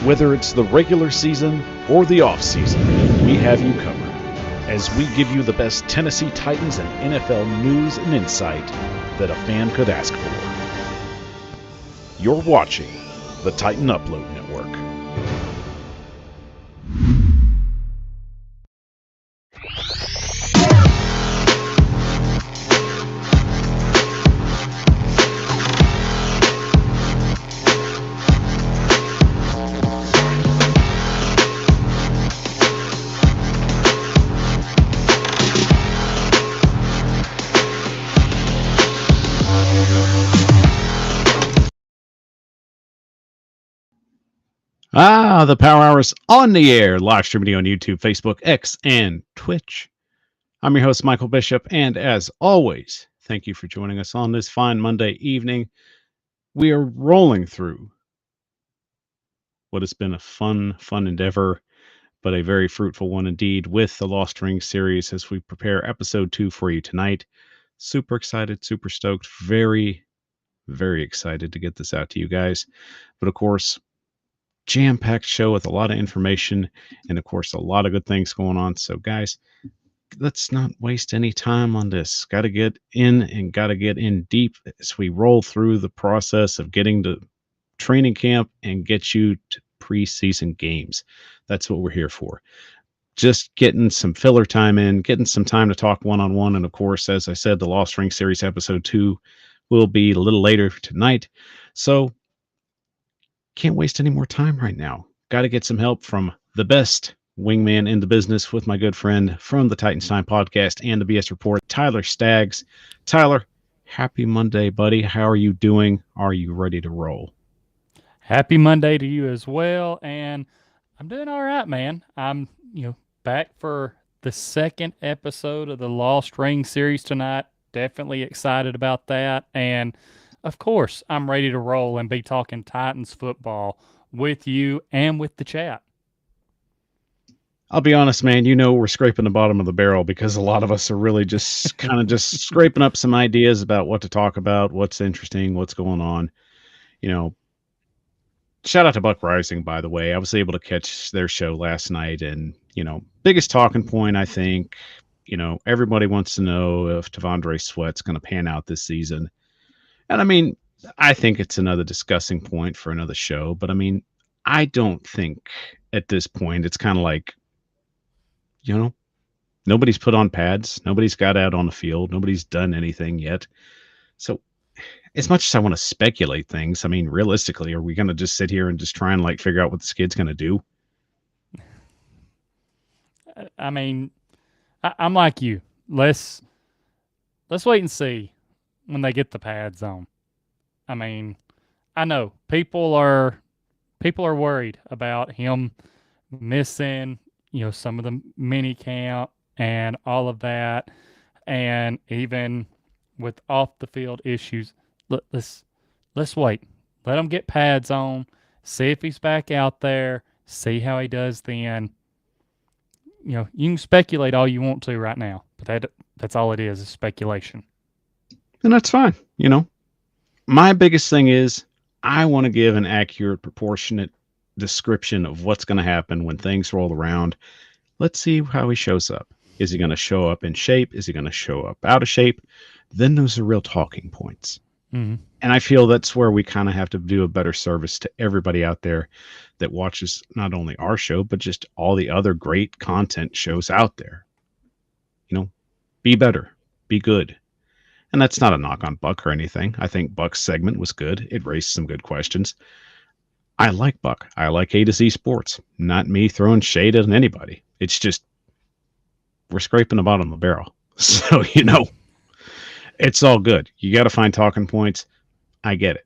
Whether it's the regular season or the off-season, we have you covered as we give you the best Tennessee Titans and NFL news and insight that a fan could ask for. You're watching the Titan Upload Network. The Power Hour is on the air, live streaming on YouTube, Facebook, X, and Twitch. I'm your host, Michael Bishop, and as always, thank you for joining us on this fine Monday evening. We are rolling through what has been a fun endeavor, but a very fruitful one indeed, with the Lost Ring series as we prepare episode 2 for you tonight. Super excited, super stoked, very, very excited to get this out to you guys. But of course, jam-packed show with a lot of information and of course a lot of good things going on. So guys, let's not waste any time on this. Got to get in and got to get in deep as we roll through the process of getting to training camp and get you to preseason games. That's what we're here for. Just getting some filler time in, getting some time to talk one-on-one. And of course, as I said, the Lost Ring series episode 2 will be a little later tonight. So can't waste any more time right now. Got to get some help from the best wingman in the business with my good friend from the Titans Time podcast and the BS Report, Tyler Staggs. Tyler, happy Monday, buddy. How are you doing? Are you ready to roll? Happy Monday to you as well. And I'm doing all right, man. I'm, back for the second episode of the Lost Ring series tonight. Definitely excited about that. And of course, I'm ready to roll and be talking Titans football with you and with the chat. I'll be honest, man, we're scraping the bottom of the barrel because a lot of us are really just kind of just scraping up some ideas about what to talk about, what's interesting, what's going on. Shout out to Buck Rising, by the way. I was able to catch their show last night, and, biggest talking point, I think, everybody wants to know if T'Vondre Sweat's going to pan out this season. And I think it's another discussing point for another show, but I don't think at this point it's kind of like, nobody's put on pads, nobody's got out on the field, nobody's done anything yet. So as much as I want to speculate things, realistically, are we going to just sit here and just try and figure out what this kid's going to do? I'm like you. Let's wait and see when they get the pads on. I know people are worried about him missing, some of the mini camp and all of that, and even with off the field issues. Let's wait. Let him get pads on. See if he's back out there. See how he does then. You can speculate all you want to right now, but that's all it is speculation. And that's fine. My biggest thing is I want to give an accurate, proportionate description of what's going to happen when things roll around. Let's see how he shows up. Is he going to show up in shape? Is he going to show up out of shape? Then those are real talking points. Mm-hmm. And I feel that's where we kind of have to do a better service to everybody out there that watches not only our show, but just all the other great content shows out there. Be better, be good. And that's not a knock on Buck or anything. I think Buck's segment was good. It raised some good questions. I like Buck. I like A to Z Sports. Not me throwing shade at anybody. It's just we're scraping the bottom of the barrel. So, it's all good. You got to find talking points. I get it.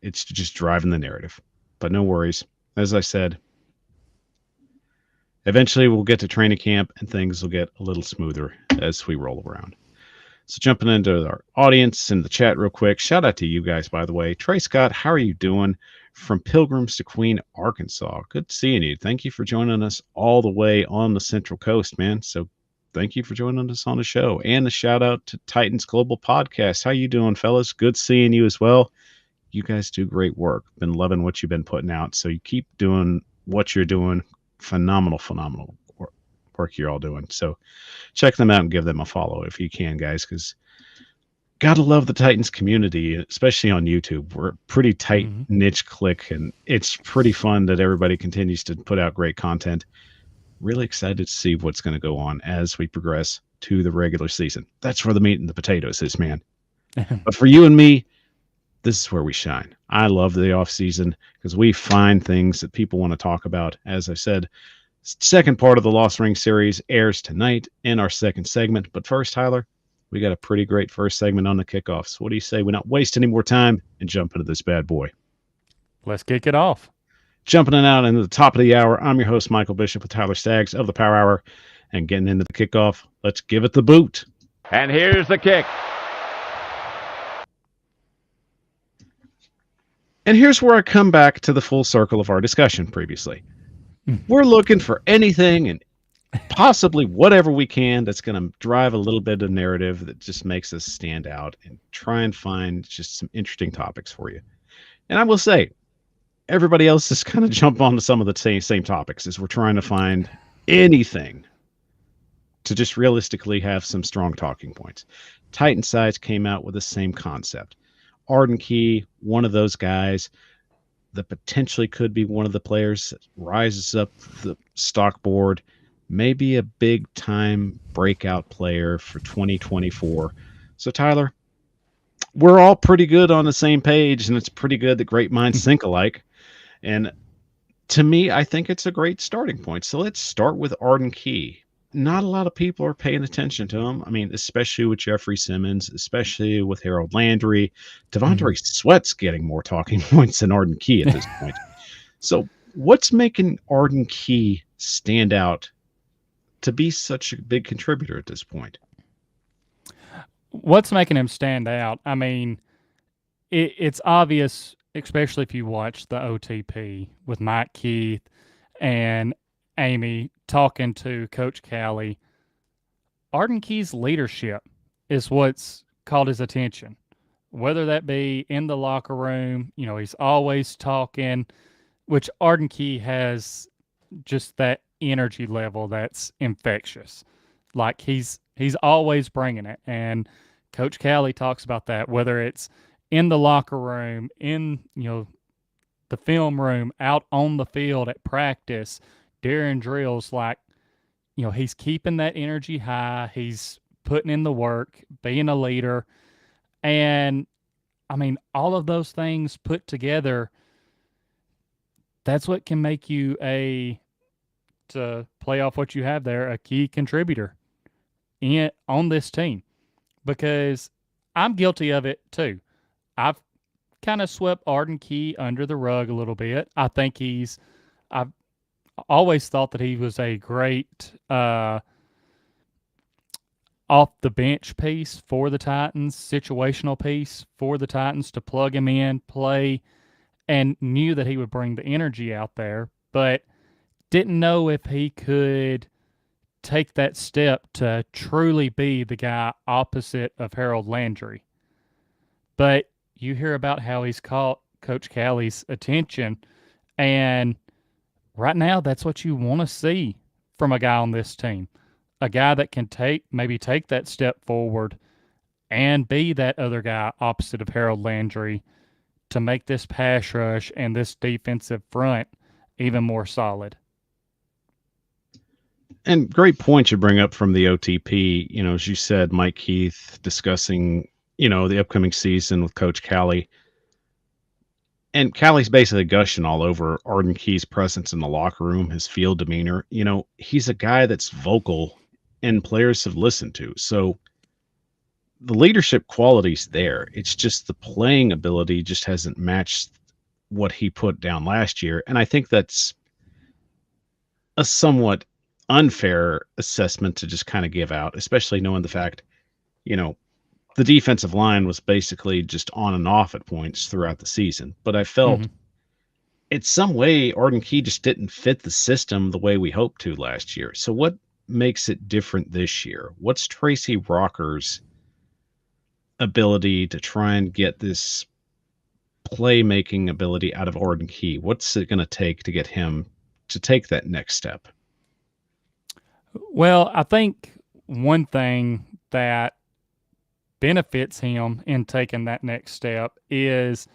It's just driving the narrative. But no worries. As I said, eventually we'll get to training camp and things will get a little smoother as we roll around. So jumping into our audience in the chat real quick. Shout out to you guys, by the way. Trey Scott, how are you doing? From Pilgrims to Queen, Arkansas. Good seeing you. Thank you for joining us all the way on the Central Coast, man. So thank you for joining us on the show. And a shout out to Titans Global Podcast. How you doing, fellas? Good seeing you as well. You guys do great work. Been loving what you've been putting out. So you keep doing what you're doing. Phenomenal work you're all doing. So check them out and give them a follow if you can, guys, because gotta love the Titans community, especially on YouTube. We're a pretty tight niche clique, and it's pretty fun that everybody continues to put out great content. Really excited to see what's going to go on as we progress to the regular season. That's where the meat and the potatoes is, man. But for you and me, this is where we shine. I love the off season because we find things that people want to talk about. As I said, second part of the Lost Ring series airs tonight in our second segment. But first, Tyler, we got a pretty great first segment on the kickoffs. What do you say we not waste any more time and jump into this bad boy? Let's kick it off. Jumping in out into the top of the hour, I'm your host, Michael Bishop with Tyler Staggs of the Power Hour. And getting into the kickoff, let's give it the boot. And here's the kick. And here's where I come back to the full circle of our discussion previously. We're looking for anything and possibly whatever we can that's going to drive a little bit of narrative that just makes us stand out and try and find just some interesting topics for you. And I will say, everybody else is kind of jump onto some of the same topics as we're trying to find anything to just realistically have some strong talking points. Titan Sides came out with the same concept. Arden Key, one of those guys that potentially could be one of the players that rises up the stock board, maybe a big time breakout player for 2024. So Tyler, we're all pretty good on the same page, and it's pretty good that great minds think alike. And to me, I think it's a great starting point. So let's start with Arden Key. Not a lot of people are paying attention to him. I mean, especially with Jeffrey Simmons, especially with Harold Landry. Devondre Sweat's getting more talking points than Arden Key at this point. So what's making Arden Key stand out to be such a big contributor at this point? What's making him stand out? I mean, it's obvious, especially if you watch the OTP with Mike Keith and Amy talking to Coach Callie. Arden Key's leadership is what's caught his attention, whether that be in the locker room. You know, he's always talking, which Arden Key has just that energy level that's infectious. Like he's always bringing it. And Coach Callie talks about that, whether it's in the locker room, in, the film room, out on the field at practice, during drills. Like, he's keeping that energy high. He's putting in the work, being a leader. And I mean, all of those things put together, that's what can make you to play off what you have there, a key contributor on this team. Because I'm guilty of it too. I've kind of swept Arden Key under the rug a little bit. I think I've always thought that he was a great off the bench piece for the Titans, situational piece for the Titans to plug him in, play, and knew that he would bring the energy out there, but didn't know if he could take that step to truly be the guy opposite of Harold Landry. But you hear about how he's caught Coach Callie's attention, and right now that's what you want to see from a guy on this team. A guy that can maybe take that step forward and be that other guy opposite of Harold Landry to make this pass rush and this defensive front even more solid. And great point you bring up from the OTP. As you said, Mike Keith discussing, the upcoming season with Coach Callie. And Callie's basically gushing all over Arden Key's presence in the locker room, his field demeanor. He's a guy that's vocal and players have listened to. So the leadership quality's there. It's just the playing ability just hasn't matched what he put down last year. And I think that's a somewhat unfair assessment to just kind of give out, especially knowing the fact, the defensive line was basically just on and off at points throughout the season. But I felt in some way Arden Key just didn't fit the system the way we hoped to last year. So what makes it different this year? What's Tracy Rocker's ability to try and get this playmaking ability out of Arden Key? What's it going to take to get him to take that next step? Well, I think one thing that benefits him in taking that next step is,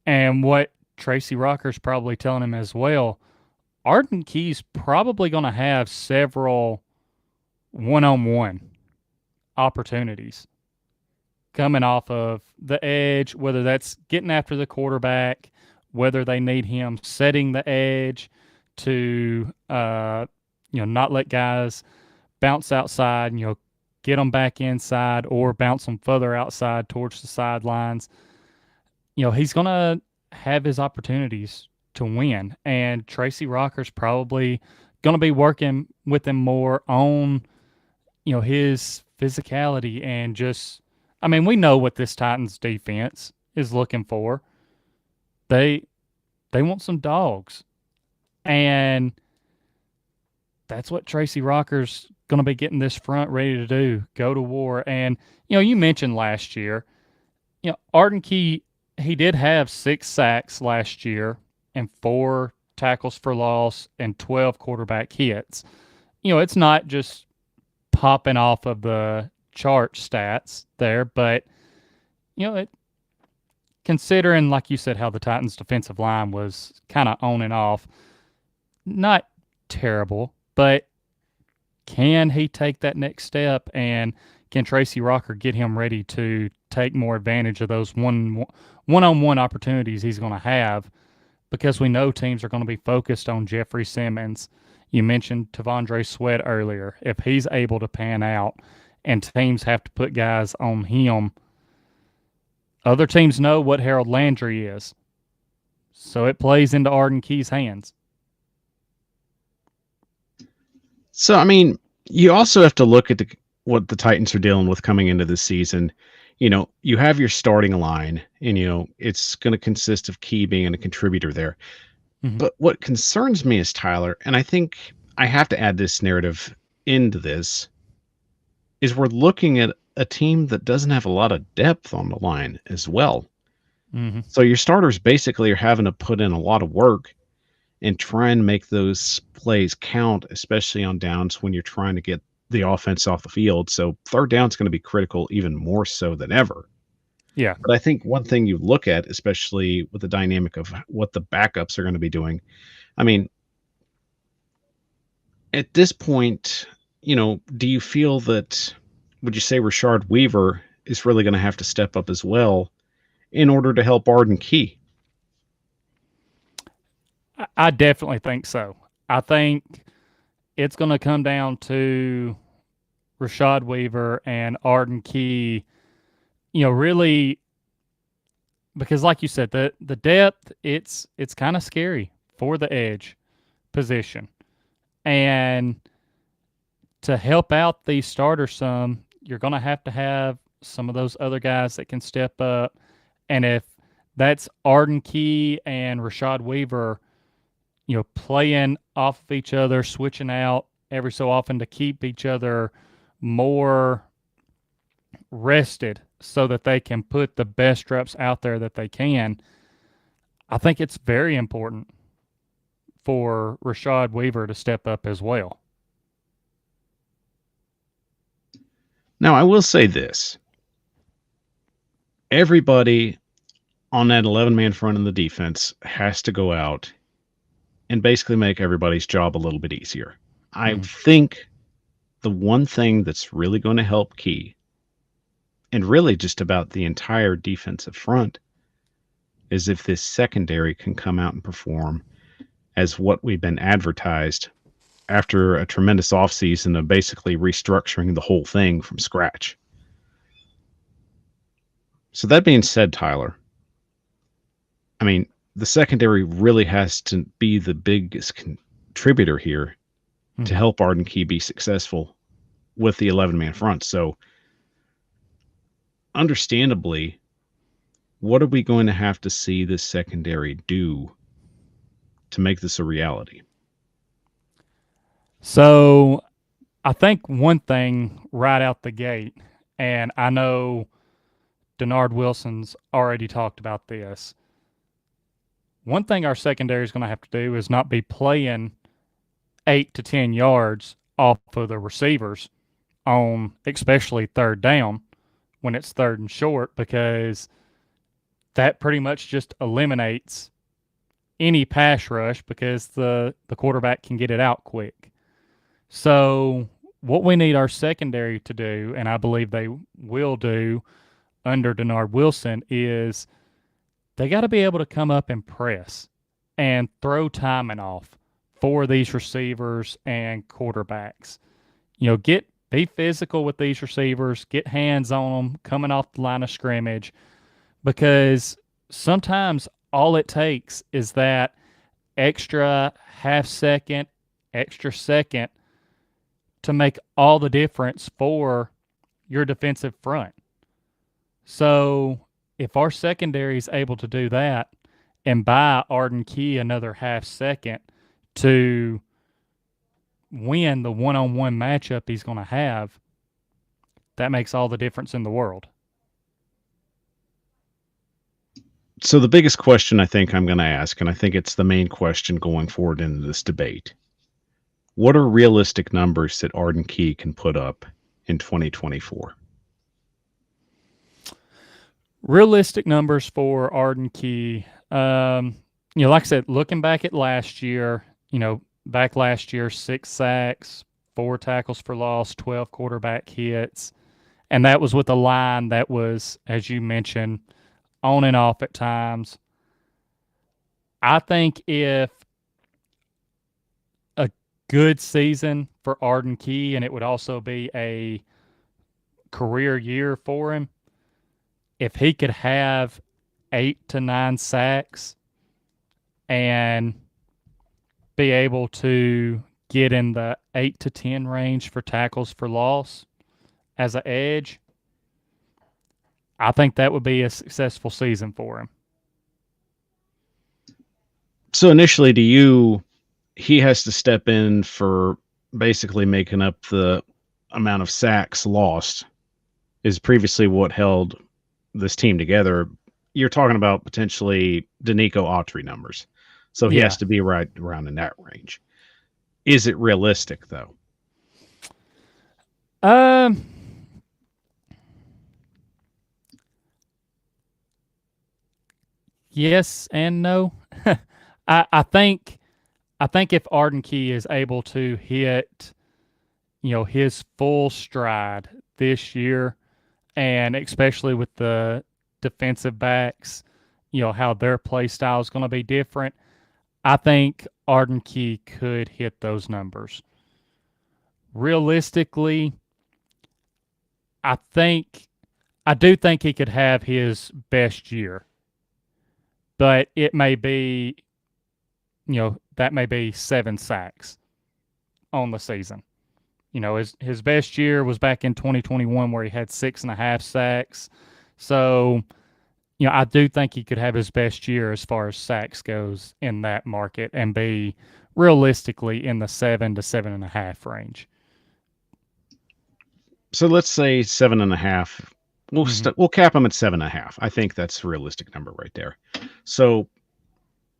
and what Tracy Rocker's probably telling him as well, Arden Key's probably going to have several one-on-one opportunities coming off of the edge, whether that's getting after the quarterback, whether they need him setting the edge to, not let guys bounce outside and, get them back inside or bounce them further outside towards the sidelines. He's going to have his opportunities to win. And Tracy Rocker's probably going to be working with him more on, his physicality and just, we know what this Titans defense is looking for. They want some dogs. And that's what Tracy Rocker's going to be getting this front ready to do, go to war. And, you mentioned last year, Arden Key, he did have 6 sacks last year and 4 tackles for loss and 12 quarterback hits. It's not just popping off of the chart stats there, but, considering, like you said, how the Titans' defensive line was kind of on and off, not terrible, but can he take that next step, and can Tracy Rocker get him ready to take more advantage of those one-on-one opportunities he's going to have? Because we know teams are going to be focused on Jeffrey Simmons. You mentioned Tavondre Sweat earlier. If he's able to pan out and teams have to put guys on him, other teams know what Harold Landry is. So it plays into Arden Key's hands. So, you also have to look at what the Titans are dealing with coming into the season. You have your starting line, and, it's going to consist of Key being a contributor there. Mm-hmm. But what concerns me is Tyler, and I think I have to add this narrative into this, is we're looking at a team that doesn't have a lot of depth on the line as well. Mm-hmm. So your starters basically are having to put in a lot of work and try and make those plays count, especially on downs when you're trying to get the offense off the field. So third down is going to be critical even more so than ever. Yeah. But I think one thing you look at, especially with the dynamic of what the backups are going to be doing, at this point, do you feel that, would you say Rashard Weaver is really going to have to step up as well in order to help Arden Key? I definitely think so. I think it's going to come down to Rashad Weaver and Arden Key, really, because like you said, the depth, it's kind of scary for the edge position. And to help out these starters some, you're going to have some of those other guys that can step up. And if that's Arden Key and Rashad Weaver, playing off of each other, switching out every so often to keep each other more rested so that they can put the best reps out there that they can, I think it's very important for Rashad Weaver to step up as well. Now, I will say this. Everybody on that 11-man front in the defense has to go out and basically make everybody's job a little bit easier. I think the one thing that's really going to help Key, and really just about the entire defensive front, is if this secondary can come out and perform as what we've been advertised after a tremendous offseason of basically restructuring the whole thing from scratch. So that being said, Tyler, the secondary really has to be the biggest contributor here to help Arden Key be successful with the 11-man front. So understandably, what are we going to have to see this secondary do to make this a reality? So I think one thing right out the gate, and I know Denard Wilson's already talked about this, one thing our secondary is going to have to do is not be playing 8 to 10 yards off of the receivers on especially third down when it's third and short, because that pretty much just eliminates any pass rush because the quarterback can get it out quick. So what we need our secondary to do, and I believe they will do under Denard Wilson, is they got to be able to come up and press and throw timing off for these receivers and quarterbacks. Be physical with these receivers, get hands on them coming off the line of scrimmage, because sometimes all it takes is that extra half second, extra second to make all the difference for your defensive front. So if our secondary is able to do that and buy Arden Key another half second to win the one-on-one matchup he's going to have, that makes all the difference in the world. So the biggest question I think I'm going to ask, and I think it's the main question going forward into this debate, what are realistic numbers that Arden Key can put up in 2024? Realistic numbers for Arden Key. Like I said, looking back at last year, back last year, 6 sacks, 4 tackles for loss, 12 quarterback hits. And that was with a line that was, as you mentioned, on and off at times. I think if a good season for Arden Key, and it would also be a career year for him, if he could have 8 to 9 sacks and be able to get in the 8 to 10 range for tackles for loss as an edge, I think that would be a successful season for him. So initially, he has to step in for basically making up the amount of sacks lost is previously what held this team together. You're talking about potentially Danico Autry numbers. So he has to be right around in that range. Is it realistic, though? Yes and no. I think if Arden Key is able to hit, his full stride this year, and especially with the defensive backs, how their play style is going to be different, I think Arden Key could hit those numbers. Realistically, I do think he could have his best year, but it may be, that may be 7 sacks on the season. His best year was back in 2021 where he had 6.5 sacks. So, I do think he could have his best year as far as sacks goes in that market and be realistically in the 7 to 7.5 range. So let's say 7.5. We'll cap him at 7.5. I think that's a realistic number right there. So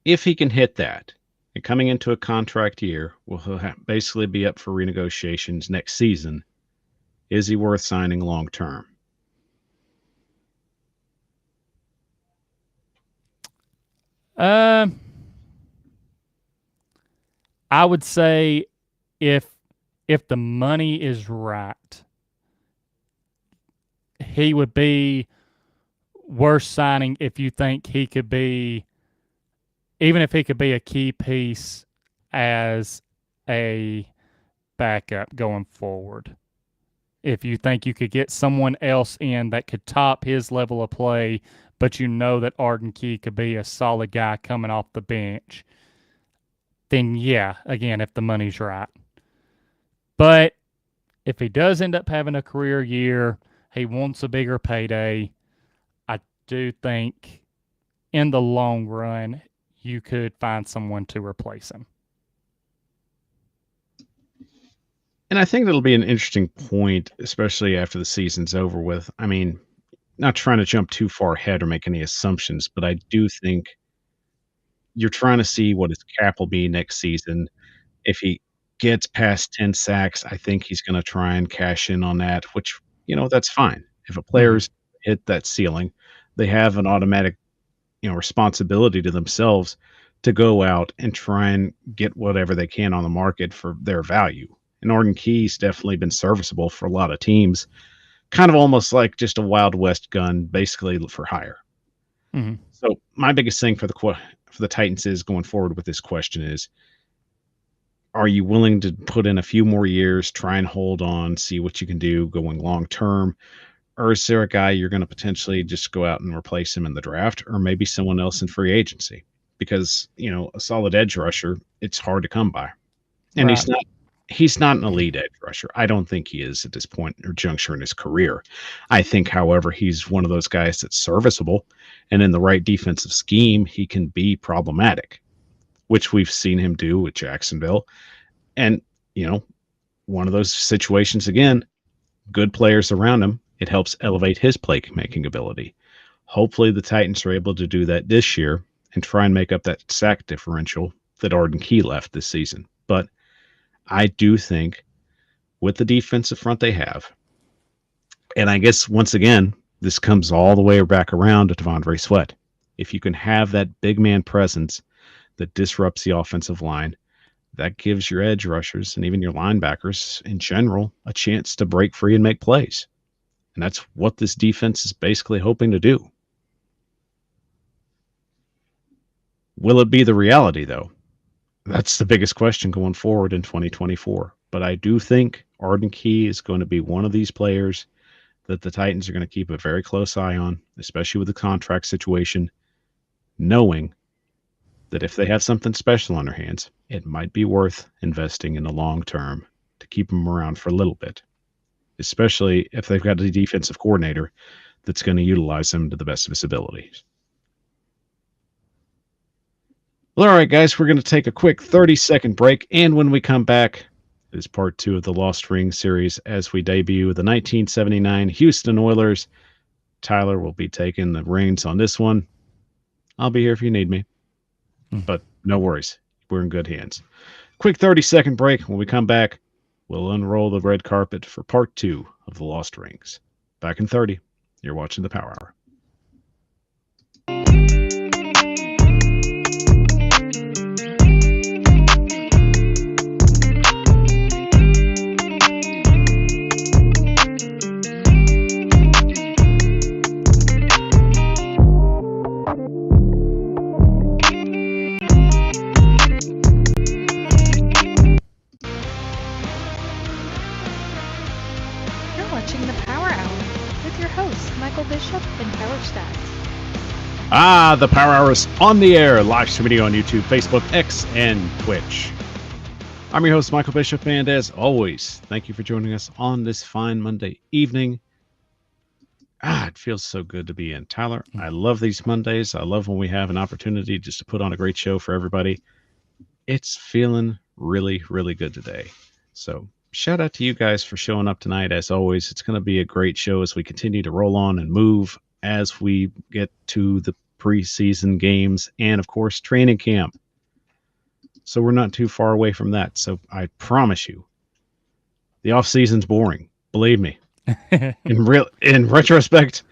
if he can hit that, and coming into a contract year, he'll basically be up for renegotiations next season. Is he worth signing long term? I would say if the money is right, he would be worth signing if you think he could be, even if he could be a key piece as a backup going forward. If you think you could get someone else in that could top his level of play, but that Arden Key could be a solid guy coming off the bench, then yeah, again, if the money's right. But if he does end up having a career year, he wants a bigger payday, I do think in the long run, you could find someone to replace him. And I think that'll be an interesting point, especially after the season's over with. I mean, not trying to jump too far ahead or make any assumptions, but I do think you're trying to see what his cap will be next season. If he gets past 10 sacks, I think he's gonna try and cash in on that, which, that's fine. If a Mhm. player's hit that ceiling, they have an automatic, responsibility to themselves to go out and try and get whatever they can on the market for their value. And Arden Key's definitely been serviceable for a lot of teams, kind of almost like just a Wild West gun, basically for hire. Mhm. So my biggest thing for the Titans is going forward with this question is, are you willing to put in a few more years, try and hold on, see what you can do going long term? Or is there a guy you're going to potentially just go out and replace him in the draft, or maybe someone else in free agency? Because, a solid edge rusher, it's hard to come by. And Right. he's not an elite edge rusher. I don't think he is at this point or juncture in his career. I think, however, he's one of those guys that's serviceable, and in the right defensive scheme, he can be problematic, which we've seen him do with Jacksonville. And, you know, one of those situations again, good players around him, it helps elevate his playmaking ability. Hopefully the Titans are able to do that this year and try and make up that sack differential that Arden Key left this season. But I do think with the defensive front they have, and I guess once again, this comes all the way back around to Devondre Sweat. If you can have that big man presence that disrupts the offensive line, that gives your edge rushers and even your linebackers in general a chance to break free and make plays. And that's what this defense is basically hoping to do. Will it be the reality, though? That's the biggest question going forward in 2024. But I do think Arden Key is going to be one of these players that the Titans are going to keep a very close eye on, especially with the contract situation, knowing that if they have something special on their hands, it might be worth investing in the long term to keep them around for a little bit, especially if they've got a defensive coordinator that's going to utilize them to the best of his abilities. Well, all right, guys, we're going to take a quick 30-second break. And when we come back, it is part 2 of the Lost Ring series as we debut the 1979 Houston Oilers. Tyler will be taking the reins on this one. I'll be here if you need me. But no worries. We're in good hands. Quick 30-second break. When we come back, we'll unroll the red carpet for part 2 of the Lost Rings. Back in 30. You're watching the Power Hour. The Power Hour is on the air, live streaming on YouTube, Facebook, X, and Twitch. I'm your host, Michael Bishop, and as always, thank you for joining us on this fine Monday evening. It feels so good to be in. Tyler, I love these Mondays. I love when we have an opportunity just to put on a great show for everybody. It's feeling really, really good today. So shout out to you guys for showing up tonight. As always, it's going to be a great show as we continue to roll on and move as we get to the preseason games and, of course, training camp. So we're not too far away from that. So I promise you, the off season's boring. Believe me. In retrospect,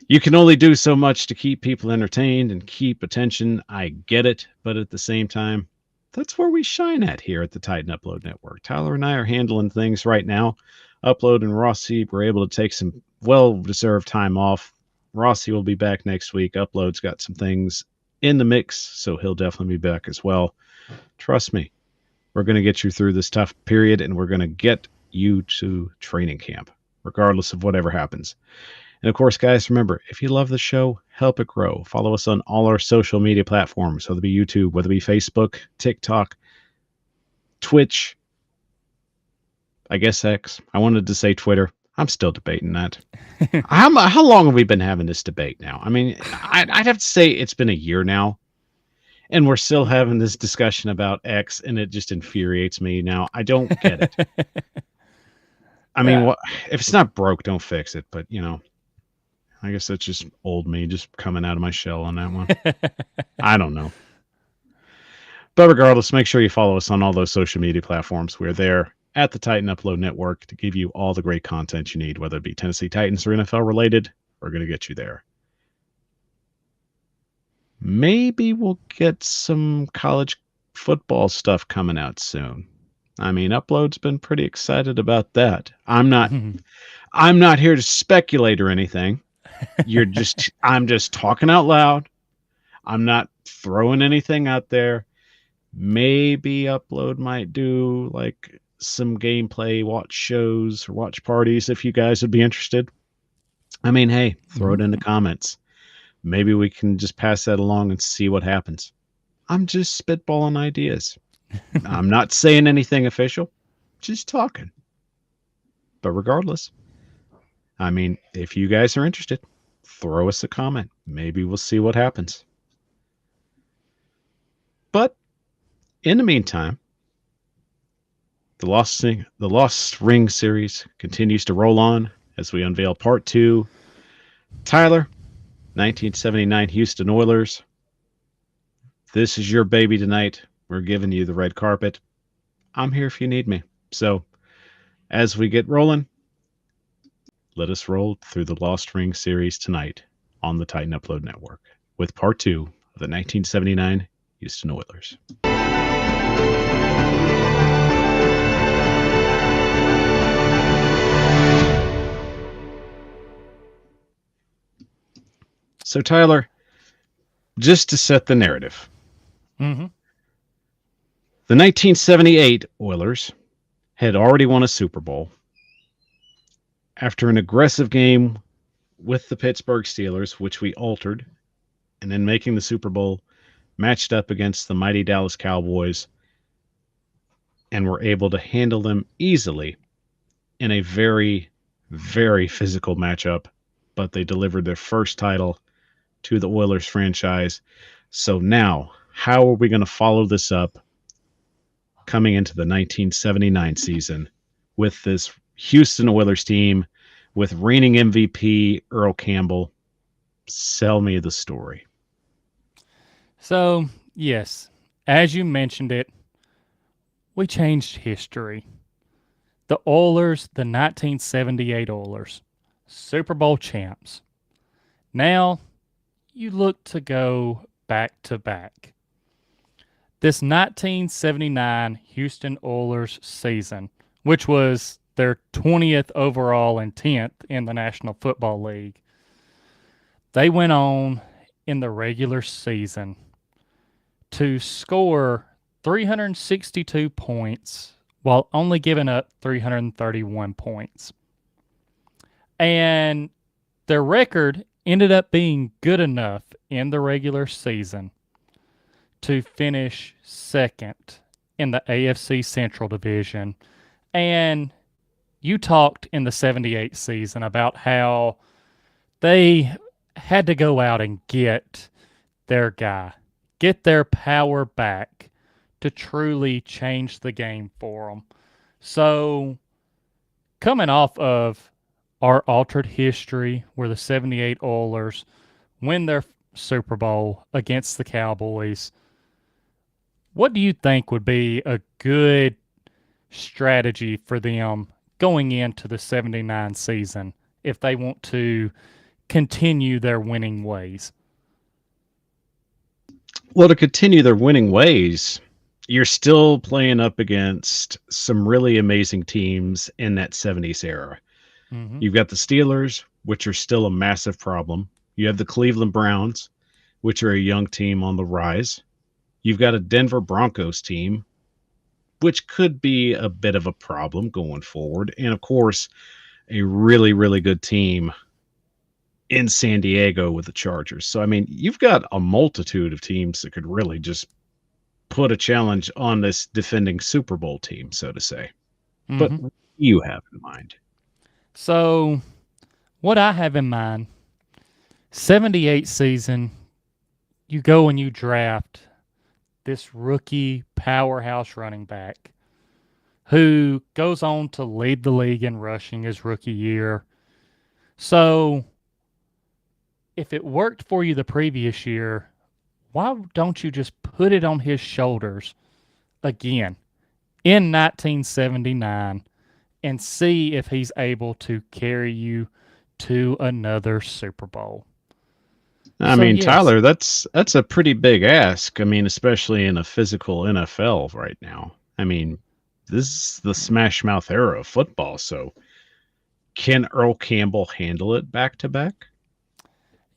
you can only do so much to keep people entertained and keep attention. I get it, but at the same time, that's where we shine at here at the Titan Upload Network. Tyler and I are handling things right now. Upload and Rossi were able to take some well-deserved time off. Rossi will be back next week. Upload's got some things in the mix, so he'll definitely be back as well. Trust me, we're going to get you through this tough period, and we're going to get you to training camp, regardless of whatever happens. And of course, guys, remember, if you love the show, help it grow. Follow us on all our social media platforms, whether it be YouTube, whether it be Facebook, TikTok, Twitch, I guess X. I wanted to say Twitter. I'm still debating that. How long have we been having this debate now? I mean, I'd have to say it's been a year now, and we're still having this discussion about X, and it just infuriates me now. I don't get it. I mean, if it's not broke, don't fix it. But, I guess that's just old me just coming out of my shell on that one. I don't know. But regardless, make sure you follow us on all those social media platforms. We're there at the Titan Upload Network to give you all the great content you need, whether it be Tennessee Titans or NFL related. We're going to get you there. Maybe we'll get some college football stuff coming out soon. I mean, Upload's been pretty excited about that. I'm not here to speculate or anything. I'm just talking out loud. I'm not throwing anything out there. Maybe Upload might do like some gameplay watch shows or watch parties if you guys would be interested. I mean, hey, throw it in the comments. Maybe we can just pass that along and see what happens. I'm just spitballing ideas. I'm not saying anything official, just talking. But regardless, I mean, if you guys are interested, throw us a comment. Maybe we'll see what happens. But in the meantime, the Lost Ring series continues to roll on as we unveil part 2. Tyler, 1979 Houston Oilers. This is your baby tonight. We're giving you the red carpet. I'm here if you need me. So, as we get rolling, let us roll through the Lost Ring series tonight on the Titan Upload Network with part 2 of the 1979 Houston Oilers. So, Tyler, just to set the narrative, the 1978 Oilers had already won a Super Bowl after an aggressive game with the Pittsburgh Steelers, which we altered, and then making the Super Bowl, matched up against the mighty Dallas Cowboys, and were able to handle them easily in a very, very physical matchup, but they delivered their first title to the Oilers franchise. So now, how are we going to follow this up coming into the 1979 season with this Houston Oilers team with reigning MVP Earl Campbell? Sell me the story. So, yes, as you mentioned it, we changed history. The Oilers, the 1978 Oilers, Super Bowl champs. Now, you look to go back to back. This 1979 Houston Oilers season, which was their 20th overall and 10th in the National Football League, they went on in the regular season to score 362 points while only giving up 331 points. And their record ended up being good enough in the regular season to finish second in the AFC Central Division. And you talked in the 78 season about how they had to go out and get their guy, get their power back to truly change the game for them. So, coming off of our altered history where the 78 Oilers win their Super Bowl against the Cowboys, what do you think would be a good strategy for them going into the 79 season if they want to continue their winning ways? Well, to continue their winning ways, you're still playing up against some really amazing teams in that 70s era. You've got the Steelers, which are still a massive problem. You have the Cleveland Browns, which are a young team on the rise. You've got a Denver Broncos team, which could be a bit of a problem going forward. And, of course, a really, really good team in San Diego with the Chargers. So, I mean, you've got a multitude of teams that could really just put a challenge on this defending Super Bowl team, so to say. But what do you have in mind? So, what I have in mind, 78 season, you go and you draft this rookie powerhouse running back who goes on to lead the league in rushing his rookie year. So, if it worked for you the previous year, why don't you just put it on his shoulders again in 1979 and see if he's able to carry you to another Super Bowl? I So mean, yes, Tyler, that's a pretty big ask. I mean, especially in a physical NFL right now. I mean, this is the smash mouth era of football. So, can Earl Campbell handle it back to back?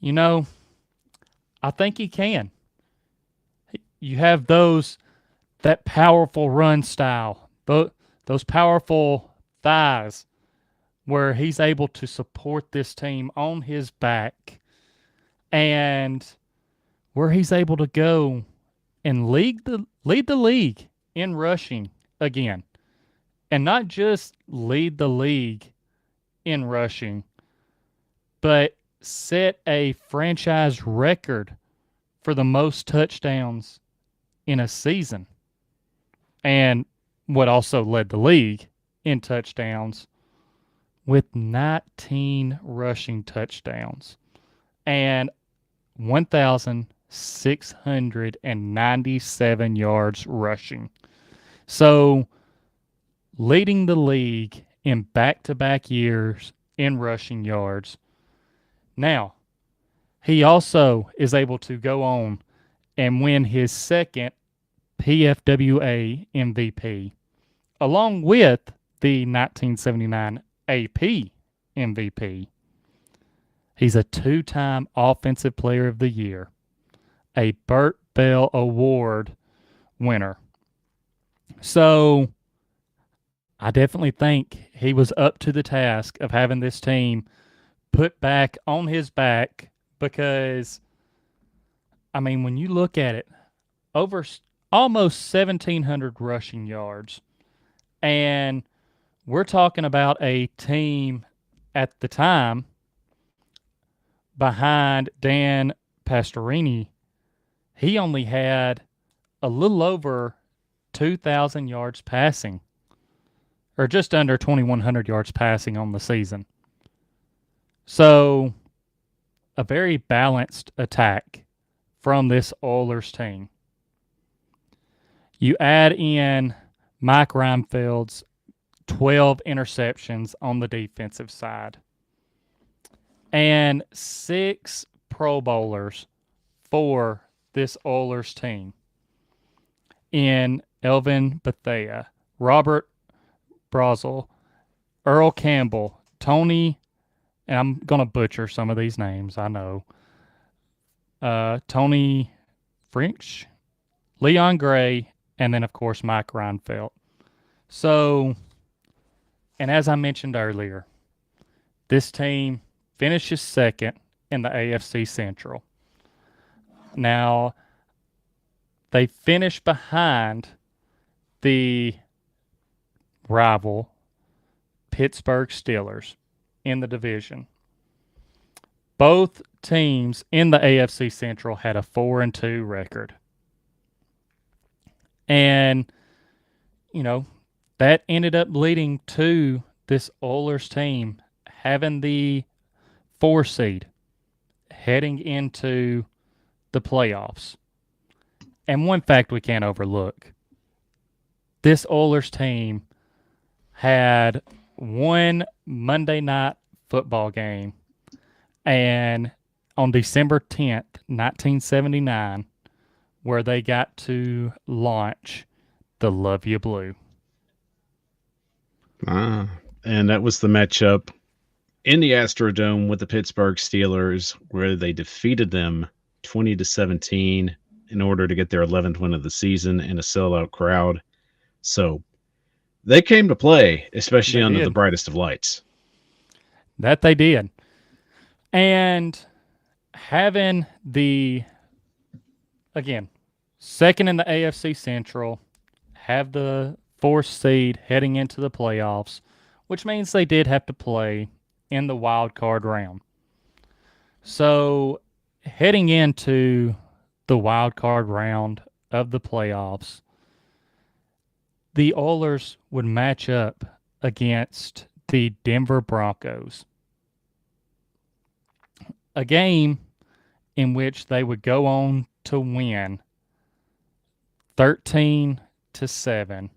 you know, I think he can. You have that powerful run style, those powerful thighs where he's able to support this team on his back and where he's able to go and lead the league in rushing again. And not just lead the league in rushing, but set a franchise record for the most touchdowns in a season. And what also led the league in touchdowns with 19 rushing touchdowns and 1,697 yards rushing. So, leading the league in back-to-back years in rushing yards. Now, he also is able to go on and win his second PFWA MVP, along with the 1979 AP MVP. He's a two-time Offensive Player of the Year, a Burt Bell Award winner. So I definitely think he was up to the task of having this team put back on his back because, I mean, when you look at it, over almost 1,700 rushing yards, and we're talking about a team at the time behind Dan Pastorini. He only had a little over 2,000 yards passing, or just under 2,100 yards passing on the season. So, a very balanced attack from this Oilers team. You add in Mike Reinfeld's 12 interceptions on the defensive side and 6 Pro Bowlers for this Oilers team in Elvin Bethea, Robert Brazel, Earl Campbell, Tony, and I'm going to butcher some of these names, I know. Tony French, Leon Gray, and then, of course, Mike Reinfeldt. So, and as I mentioned earlier, this team finishes second in the AFC Central. Now, they finish behind the rival Pittsburgh Steelers in the division. Both teams in the AFC Central had a 4-2 record. And, you know, that ended up leading to this Oilers team having the 4 seed heading into the playoffs. And one fact we can't overlook, this Oilers team had one Monday night football game, and on December 10th, 1979, where they got to launch the Love You Blue. And that was the matchup in the Astrodome with the Pittsburgh Steelers, where they defeated them 20-17 in order to get their 11th win of the season in a sellout crowd. So they came to play, especially under the brightest of lights. That they did. And having again, second in the AFC Central, have the 4th seed heading into the playoffs, which means they did have to play in the wild card round. So heading into the wild card round of the playoffs, the Oilers would match up against the Denver Broncos. A game in which they would go on to win 13-7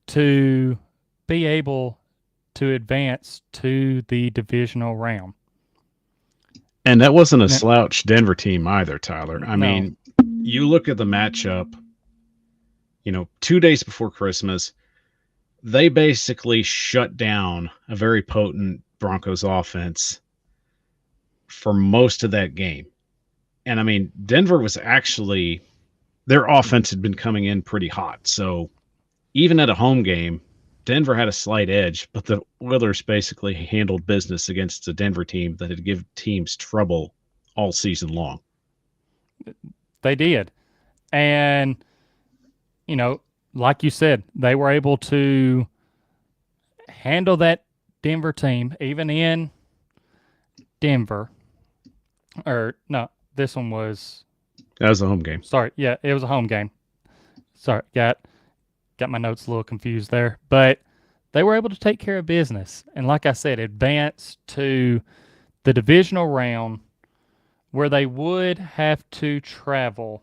to be able to advance to the divisional round. And that wasn't a slouch Denver team either, Tyler. I No. mean, you look at the matchup, 2 days before Christmas, they basically shut down a very potent Broncos offense for most of that game. And I mean, Denver was actually, their offense had been coming in pretty hot. So even at a home game, Denver had a slight edge, but the Oilers basically handled business against a Denver team that had given teams trouble all season long. They did. And, like you said, they were able to handle that Denver team, even in Denver. Or, no, this one was... That was a home game. Sorry, yeah, it was a home game. Sorry, got my notes a little confused there. But they were able to take care of business. And like I said, advance to the divisional round where they would have to travel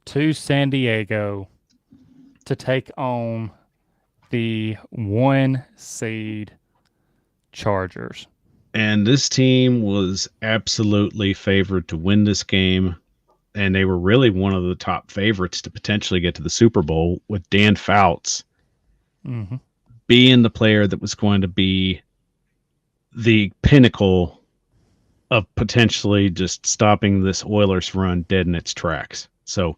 to San Diego to take on the 1 seed Chargers. And this team was absolutely favored to win this game. And they were really one of the top favorites to potentially get to the Super Bowl, with Dan Fouts being the player that was going to be the pinnacle of potentially just stopping this Oilers run dead in its tracks. So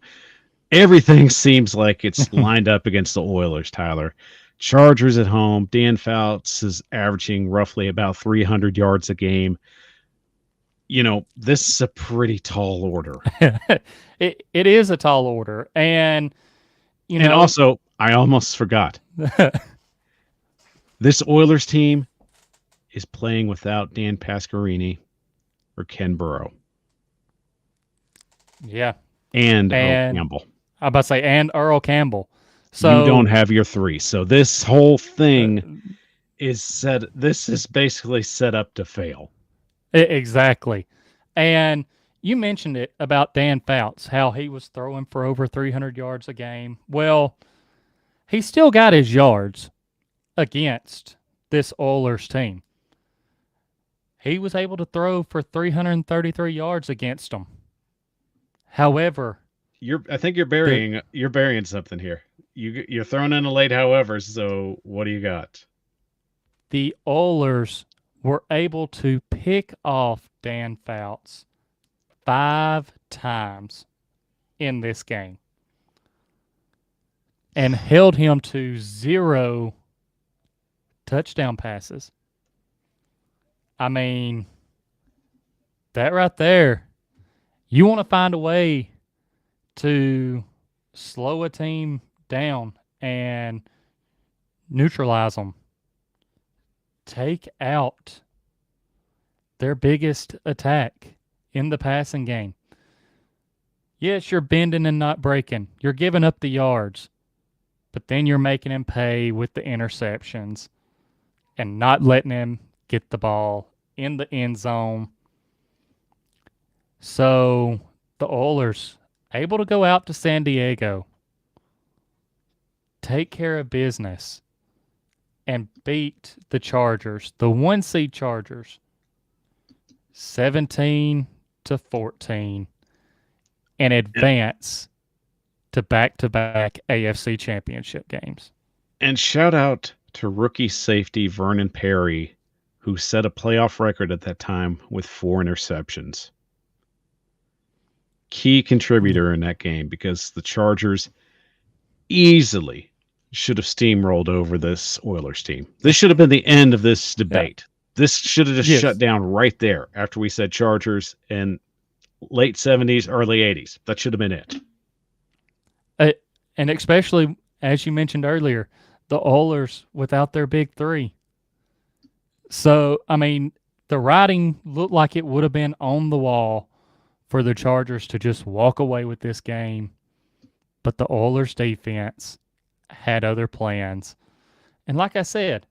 everything seems like it's lined up against the Oilers, Tyler. Chargers at home. Dan Fouts is averaging roughly about 300 yards a game. This is a pretty tall order. It is a tall order. And, and also, I almost forgot. This Oilers team is playing without Dan Pasquarini or Ken Burrow. Yeah. And Earl Campbell. I was about to say, and Earl Campbell. So you don't have your 3. So this whole thing is basically set up to fail. Exactly. And you mentioned it about Dan Fouts, how he was throwing for over 300 yards a game. Well, he still got his yards against this Oilers team. He was able to throw for 333 yards against them. However, I think you're burying something here. You're throwing in a late however, so what do you got? The Oilers were able to pick off Dan Fouts 5 times in this game and held him to 0 touchdown passes. I mean, that right there, you want to find a way to slow a team down and neutralize them. Take out their biggest attack in the passing game. Yes, you're bending and not breaking. You're giving up the yards, but then you're making him pay with the interceptions and not letting him get the ball in the end zone. So the Oilers able to go out to San Diego, take care of business, and beat the Chargers, the 1 seed Chargers, 17-14, and advance to back-to-back AFC championship games. And shout out to rookie safety Vernon Perry, who set a playoff record at that time with 4 interceptions. Key contributor in that game, because the Chargers easily should have steamrolled over this Oilers team. This should have been the end of this debate. This should have just shut down right there after we said Chargers in late 70s, early 80s. That should have been it. And especially, as you mentioned earlier, the Oilers without their big 3. So, I mean, the writing looked like it would have been on the wall for the Chargers to just walk away with this game. But the Oilers defense had other plans. And like I said,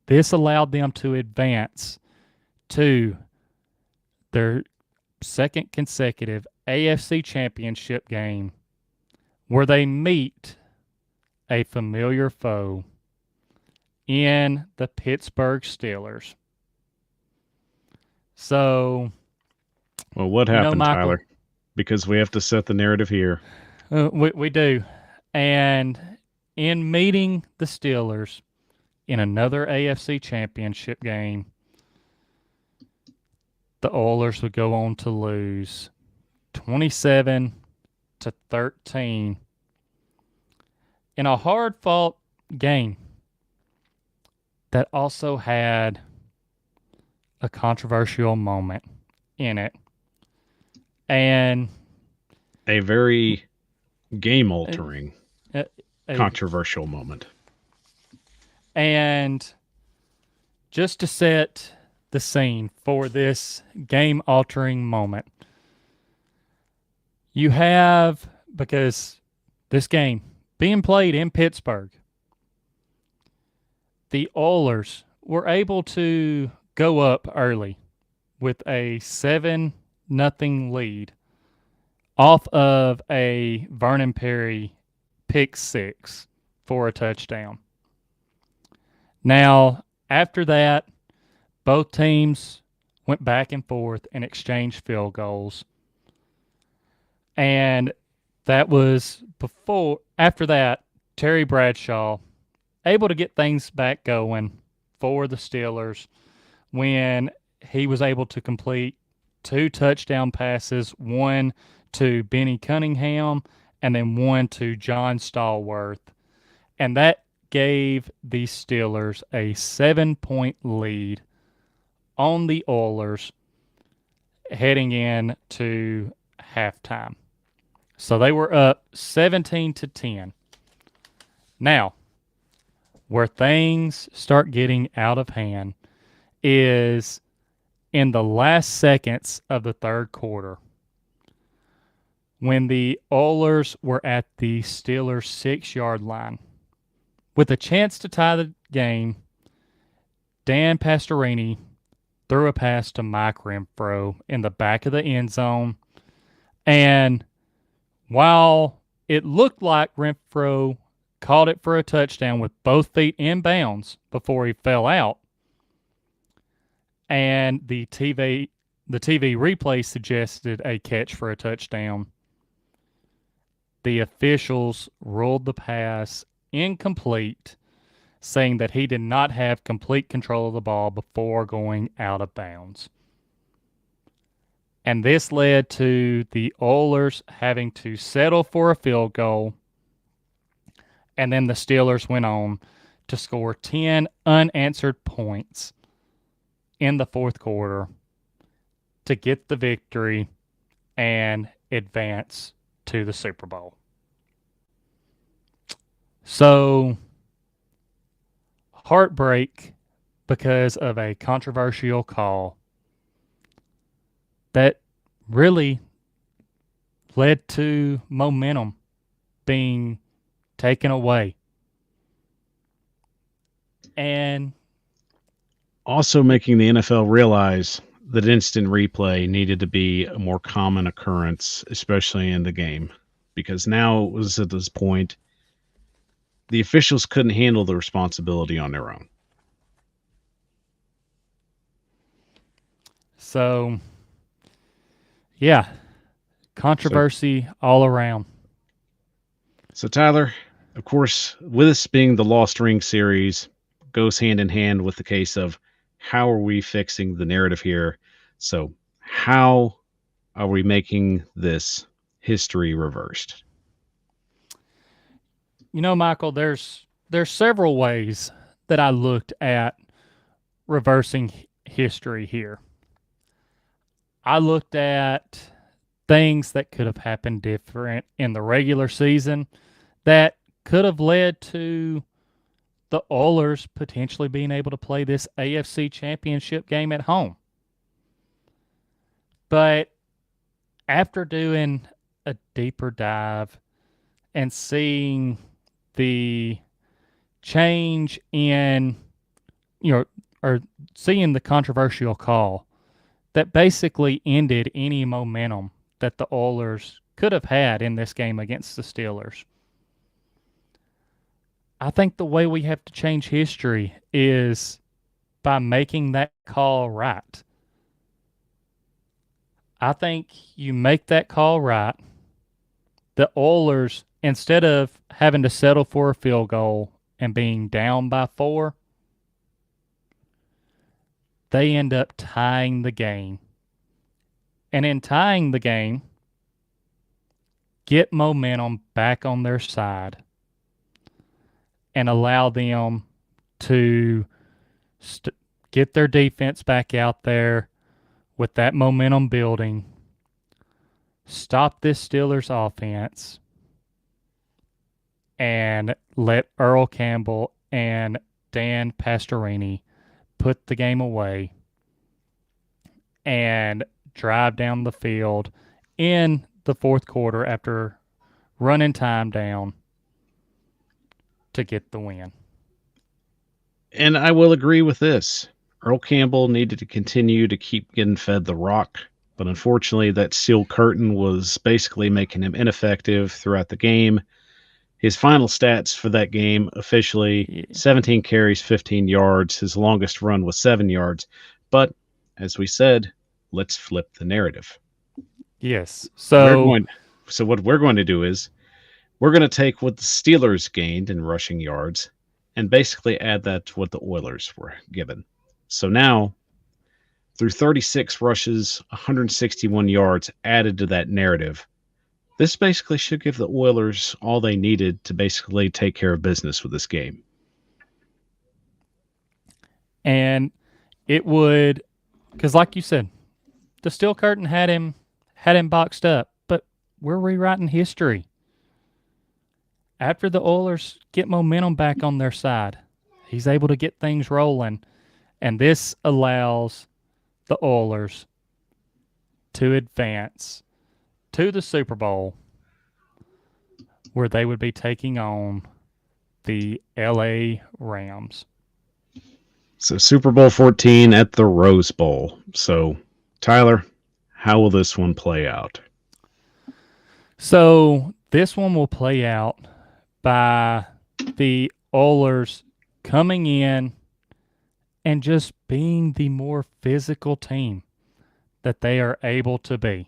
this allowed them to advance to their second consecutive AFC Championship game where they meet a familiar foe in the Pittsburgh Steelers. So, Well, what happened, Michael, Tyler? Because we have to set the narrative here. We do. And in meeting the Steelers in another AFC Championship game, the Oilers would go on to lose 27-13 in a hard-fought game that also had a controversial moment in it. And a very game-altering, controversial moment. And just to set the scene for this game-altering moment, you have, because this game being played in Pittsburgh, the Oilers were able to go up early with a 7-0 lead off of a Vernon Perry pick six for a touchdown. Now, after that, both teams went back and forth and exchanged field goals. And that was after that, Terry Bradshaw able to get things back going for the Steelers when he was able to complete 2 touchdown passes, one to Benny Cunningham and then one to John Stallworth. And that gave the Steelers a 7-point lead on the Oilers heading into halftime. So they were up 17-10. Now, where things start getting out of hand is in the last seconds of the third quarter, when the Oilers were at the Steelers' 6-yard line. With a chance to tie the game, Dan Pastorini threw a pass to Mike Renfro in the back of the end zone. And while it looked like Renfro caught it for a touchdown with both feet in bounds before he fell out, and the TV replay suggested a catch for a touchdown, the officials ruled the pass incomplete, saying that he did not have complete control of the ball before going out of bounds. And this led to the Oilers having to settle for a field goal. And then the Steelers went on to score 10 unanswered points in the fourth quarter to get the victory and advance to the Super Bowl. So, heartbreak because of a controversial call that really led to momentum being taken away. And also making the NFL realize that instant replay needed to be a more common occurrence, especially in the game, because now it was at this point the officials couldn't handle the responsibility on their own. So, yeah, controversy all around. So, Tyler, of course, with this being the Lost Ring series, goes hand in hand with the case of how are we fixing the narrative here? So, how are we making this history reversed? Michael, there's several ways that I looked at reversing history here. I looked at things that could have happened different in the regular season that could have led to the Oilers potentially being able to play this AFC Championship game at home. But after doing a deeper dive and seeing the change in, or seeing the controversial call that basically ended any momentum that the Oilers could have had in this game against the Steelers. I think the way we have to change history is by making that call right. I think you make that call right. The Oilers, instead of having to settle for a field goal and being down by 4, they end up tying the game. And in tying the game, get momentum back on their side and allow them to get their defense back out there with that momentum building, stop this Steelers offense, and let Earl Campbell and Dan Pastorini put the game away and drive down the field in the fourth quarter after running time down to get the win. And I will agree with this. Earl Campbell needed to continue to keep getting fed the rock, but unfortunately that steel curtain was basically making him ineffective throughout the game. His final stats for that game officially 17 carries, 15 yards. His longest run was 7 yards. But as we said, let's flip the narrative. Yes. So what we're going to do is we're going to take what the Steelers gained in rushing yards and basically add that to what the Oilers were given. So now, through 36 rushes, 161 yards added to that narrative, this basically should give the Oilers all they needed to basically take care of business with this game. And it would, because like you said, the steel curtain had him boxed up, but we're rewriting history. After the Oilers get momentum back on their side, he's able to get things rolling, and this allows the Oilers to advance to the Super Bowl, where they would be taking on the LA Rams. So Super Bowl 14 at the Rose Bowl. So, Tyler, how will this one play out? So this one will play out by the Oilers coming in and just being the more physical team that they are able to be.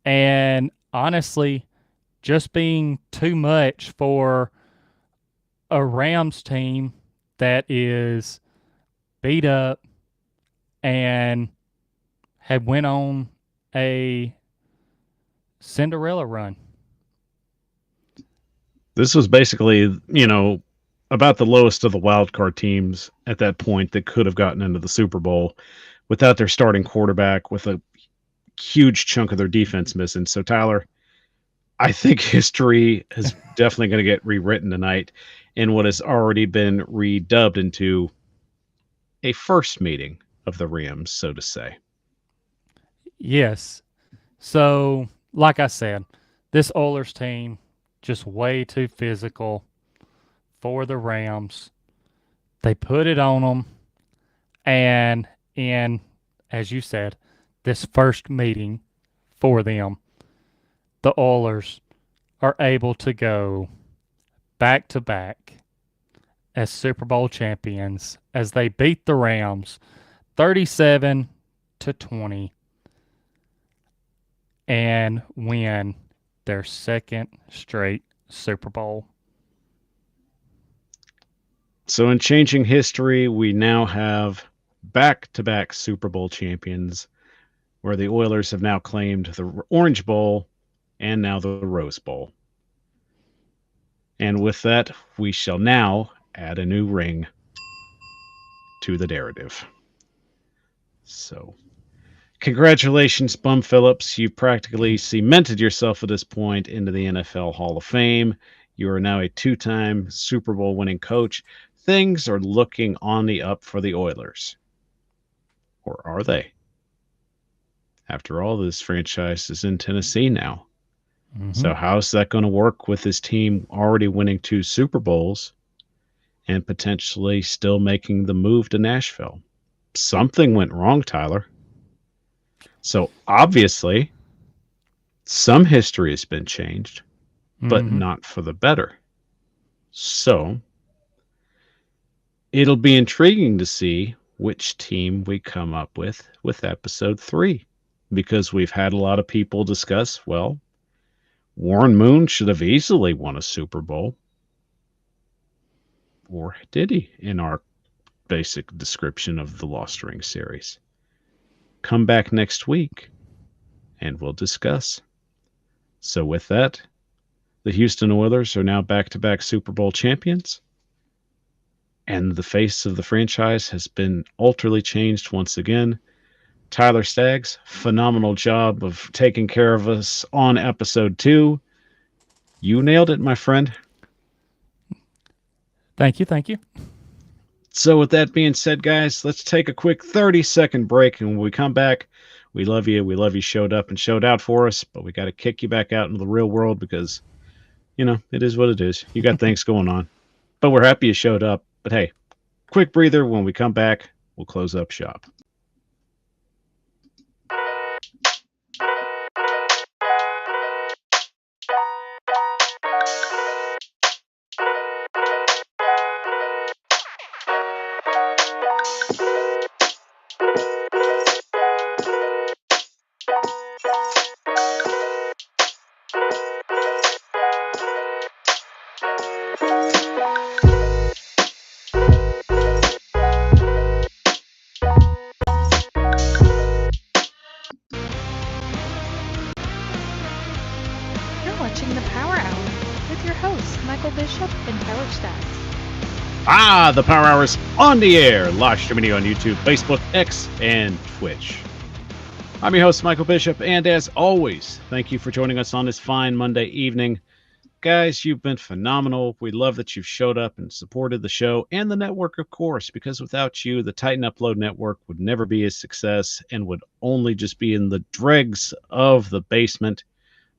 And honestly, just being too much for a Rams team that is beat up and had went on a Cinderella run. This was basically, about the lowest of the wild card teams at that point that could have gotten into the Super Bowl without their starting quarterback, with a huge chunk of their defense missing. So, Tyler, I think history is definitely going to get rewritten tonight in what has already been redubbed into a first meeting of the Rams, so to say. Yes. So, like I said, this Oilers team just way too physical for the Rams. They put it on them, and as you said, this first meeting for them, the Oilers are able to go back to back as Super Bowl champions as they beat the Rams 37-20 and win their second straight Super Bowl. So in changing history, we now have back-to-back Super Bowl champions, where the Oilers have now claimed the Orange Bowl and now the Rose Bowl. And with that, we shall now add a new ring to the narrative. So, congratulations, Bum Phillips. You've practically cemented yourself at this point into the NFL Hall of Fame. You are now a two-time Super Bowl winning coach. Things are looking on the up for the Oilers. Or are they? After all, this franchise is in Tennessee now. Mm-hmm. So how's that going to work with this team already winning 2 Super Bowls and potentially still making the move to Nashville? Something went wrong, Tyler. So obviously, some history has been changed, but not for the better. So it'll be intriguing to see which team we come up with episode 3, because we've had a lot of people discuss, well, Warren Moon should have easily won a Super Bowl. Or did he, in our basic description of the Lost Ring series? Come back next week and we'll discuss. So with that, the Houston Oilers are now back-to-back Super Bowl champions, and the face of the franchise has been utterly changed once again. Tyler Staggs, phenomenal job of taking care of us on episode 2. You nailed it, my friend. Thank you. So with that being said, guys, let's take a quick 30-second break, and when we come back, we love you. We love you showed up and showed out for us, but we got to kick you back out into the real world because, it is what it is. You got things going on. But we're happy you showed up. But hey, quick breather. When we come back, we'll close up shop. The Power Hour is on the air, live streaming on YouTube, Facebook, X, and Twitch. I'm your host, Michael Bishop, and as always, thank you for joining us on this fine Monday evening. Guys, you've been phenomenal. We love that you've showed up and supported the show and the network, of course, because without you, the Titan Upload Network would never be a success and would only just be in the dregs of the basement.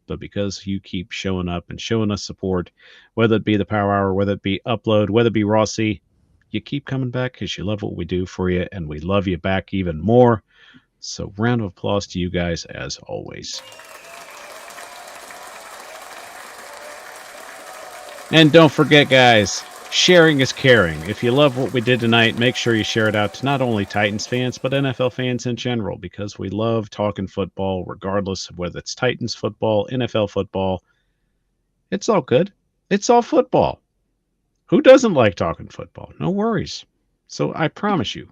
But because you keep showing up and showing us support, whether it be the Power Hour, whether it be Upload, whether it be Rossi, you keep coming back because you love what we do for you, and we love you back even more. So round of applause to you guys as always. And don't forget, guys, sharing is caring. If you love what we did tonight, make sure you share it out to not only Titans fans, but NFL fans in general, because we love talking football, regardless of whether it's Titans football, NFL football. It's all good. It's all football. Who doesn't like talking football? No worries. So I promise you,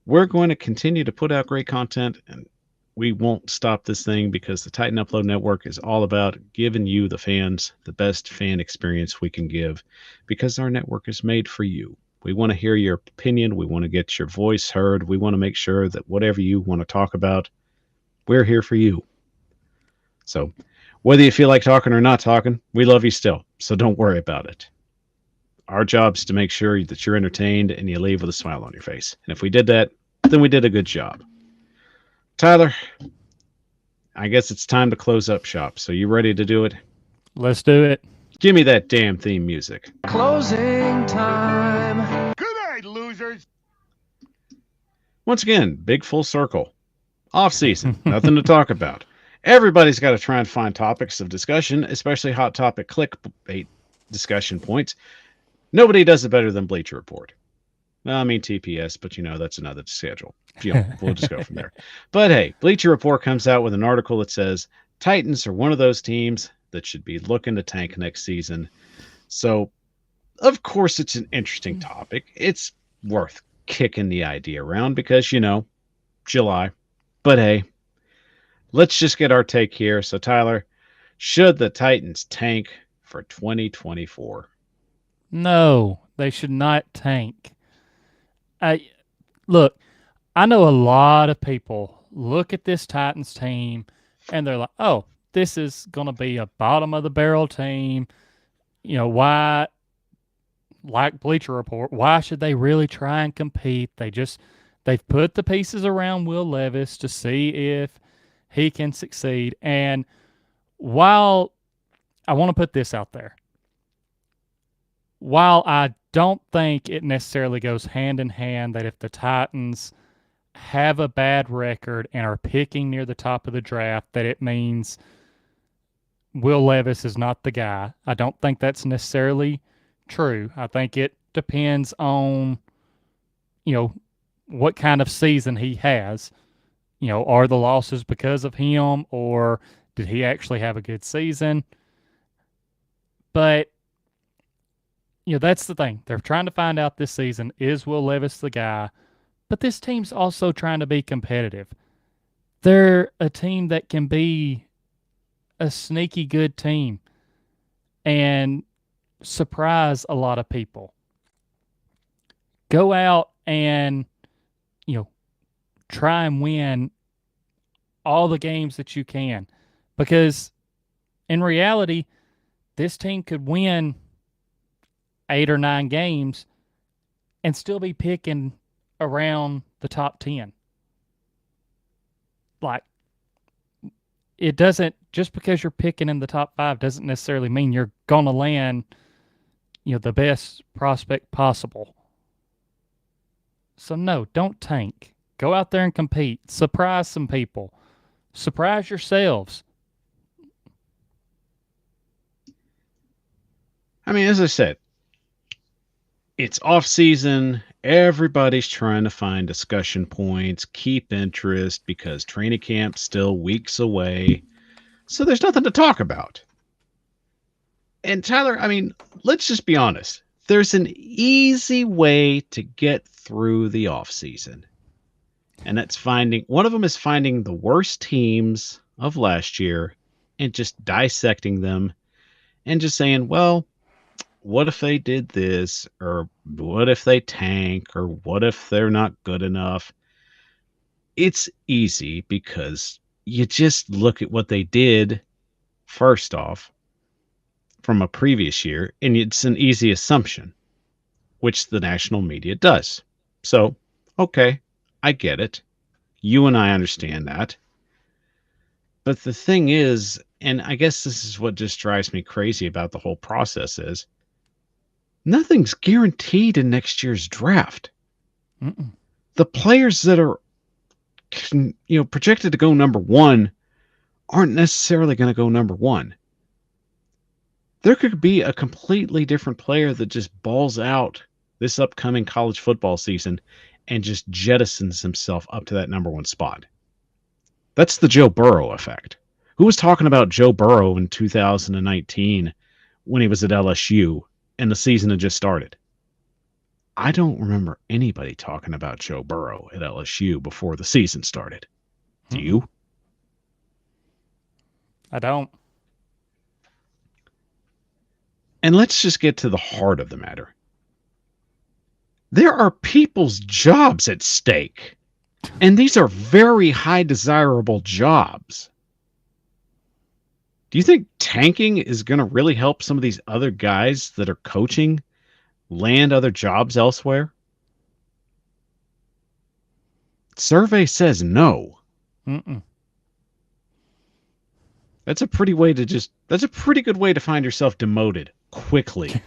we're going to continue to put out great content, and we won't stop this thing because the Titan Upload Network is all about giving you, the fans, the best fan experience we can give, because our network is made for you. We want to hear your opinion. We want to get your voice heard. We want to make sure that whatever you want to talk about, we're here for you. So whether you feel like talking or not talking, we love you still. So don't worry about it. Our job is to make sure that you're entertained and you leave with a smile on your face. And if we did that, then we did a good job. Tyler, I guess it's time to close up shop. So you ready to do it? Let's do it. Give me that damn theme music. Closing time. Good night, losers. Once again, big full circle. Off season, nothing to talk about. Everybody's got to try and find topics of discussion, especially hot topic clickbait discussion points. Nobody does it better than Bleacher Report. I mean TPS, but that's another schedule. We'll just go from there. But hey, Bleacher Report comes out with an article that says Titans are one of those teams that should be looking to tank next season. So, of course, it's an interesting topic. It's worth kicking the idea around because, July. But hey, let's just get our take here. So, Tyler, should the Titans tank for 2024? No, they should not tank. Look, I know a lot of people look at this Titans team and they're like, oh, this is going to be a bottom of the barrel team. Why, like Bleacher Report, why should they really try and compete? They've put the pieces around Will Levis to see if he can succeed. And while I want to put this out there, while I don't think it necessarily goes hand in hand that if the Titans have a bad record and are picking near the top of the draft that it means Will Levis is not the guy. I don't think that's necessarily true. I think it depends on, what kind of season he has. Are the losses because of him, or did he actually have a good season? But, that's the thing. They're trying to find out this season, is Will Levis the guy? But this team's also trying to be competitive. They're a team that can be a sneaky good team and surprise a lot of people. Go out and, try and win all the games that you can. Because in reality, this team could win 8 or 9 games and still be picking around the top 10. Like, it doesn't, just because you're picking in the top 5 doesn't necessarily mean you're going to land, the best prospect possible. So no, don't tank. Go out there and compete. Surprise some people. Surprise yourselves. I mean, as I said, it's off season. Everybody's trying to find discussion points, keep interest, because training camp's still weeks away. So there's nothing to talk about. And Tyler, I mean, let's just be honest. There's an easy way to get through the off season. And that's one of them is finding the worst teams of last year and just dissecting them and just saying, well, what if they did this, or what if they tank, or what if they're not good enough? It's easy because you just look at what they did first off from a previous year, and it's an easy assumption, which the national media does. So, okay, I get it. You and I understand that. But the thing is, and I guess this is what just drives me crazy about the whole process, is nothing's guaranteed in next year's draft. Mm-mm. The players that are projected to go number 1 aren't necessarily going to go number 1. There could be a completely different player that just balls out this upcoming college football season and just jettisons himself up to that number 1 spot. That's the Joe Burrow effect. Who was talking about Joe Burrow in 2019 when he was at LSU and the season had just started? I don't remember anybody talking about Joe Burrow at LSU before the season started. Do you? I don't. And let's just get to the heart of the matter. There are people's jobs at stake. And these are very high desirable jobs. Do you think tanking is going to really help some of these other guys that are coaching land other jobs elsewhere? Survey says no. Mm-mm. That's a pretty good way to find yourself demoted quickly.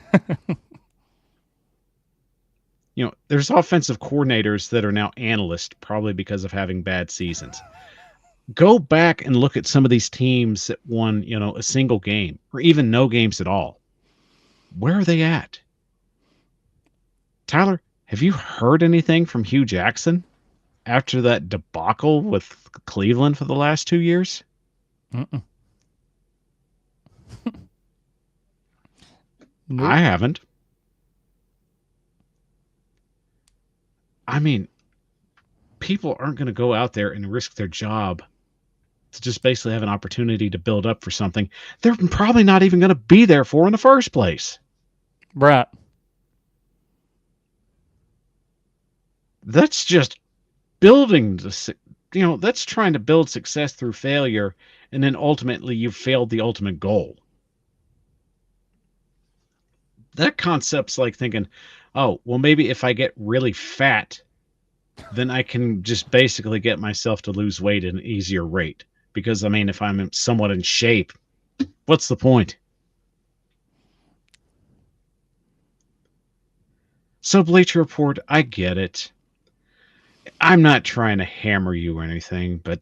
There's offensive coordinators that are now analysts, probably because of having bad seasons. Go back and look at some of these teams that won, a single game or even no games at all. Where are they at? Tyler, have you heard anything from Hugh Jackson after that debacle with Cleveland for the last 2 years? Mm-mm. Nope. I haven't. I mean, people aren't going to go out there and risk their job to just basically have an opportunity to build up for something they're probably not even going to be there for in the first place. Right. That's just that's trying to build success through failure, and then ultimately you've failed the ultimate goal. That concept's like thinking, oh, well, maybe if I get really fat, then I can just basically get myself to lose weight at an easier rate. Because, I mean, if I'm somewhat in shape, what's the point? So, Bleacher Report, I get it. I'm not trying to hammer you or anything, but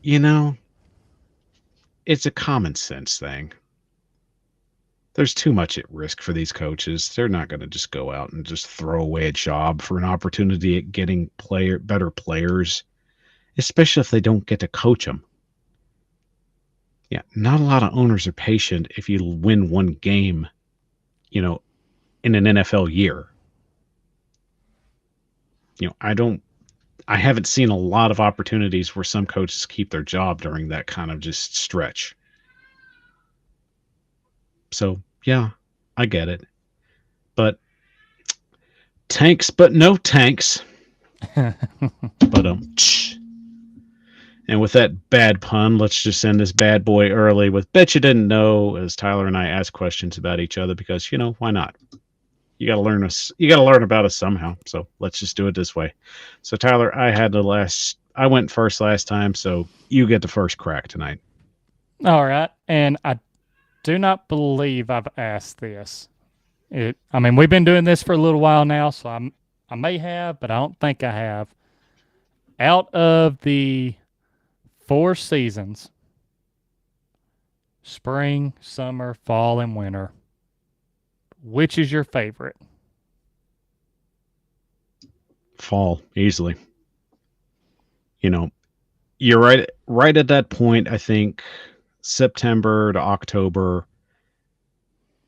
you know, it's a common sense thing. There's too much at risk for these coaches. They're not going to just go out and just throw away a job for an opportunity at getting better players, especially if they don't get to coach them. Yeah, not a lot of owners are patient if you win one game, you know, in an NFL year. I haven't seen a lot of opportunities where some coaches keep their job during that kind of just stretch. So, yeah, I get it. But tanks, but no tanks. But and with that bad pun, let's just end this bad boy early with Bet You Didn't Know, as Tyler and I ask questions about each other because, why not? You got to learn us. You got to learn about us somehow. So let's just do it this way. So Tyler, I went first last time, so you get the first crack tonight. All right, and I do not believe I've asked this. We've been doing this for a little while now, so I may have, but I don't think I have. Out of the 4 seasons, spring, summer, fall, and winter, which is your favorite? Fall, easily. You're right at that point. I think September to October,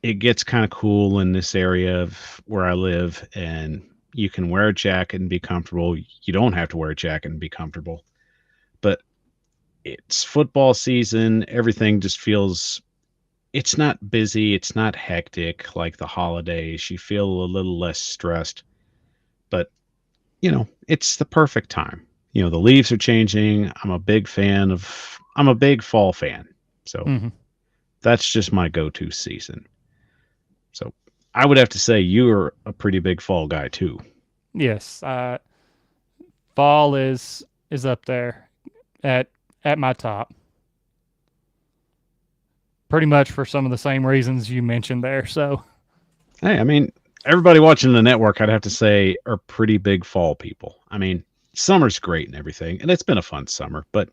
it gets kind of cool in this area of where I live, and you can wear a jacket and be comfortable. You don't have to wear a jacket and be comfortable. But it's football season. Everything just feels, it's not busy. It's not hectic like the holidays. You feel a little less stressed. But, it's the perfect time. The leaves are changing. I'm a big fall fan. So that's just my go-to season. So I would have to say you're a pretty big fall guy too. Yes. Fall is up there at my top. Pretty much for some of the same reasons you mentioned there. So, hey, everybody watching the network, I'd have to say, are pretty big fall people. Summer's great and everything, and it's been a fun summer, but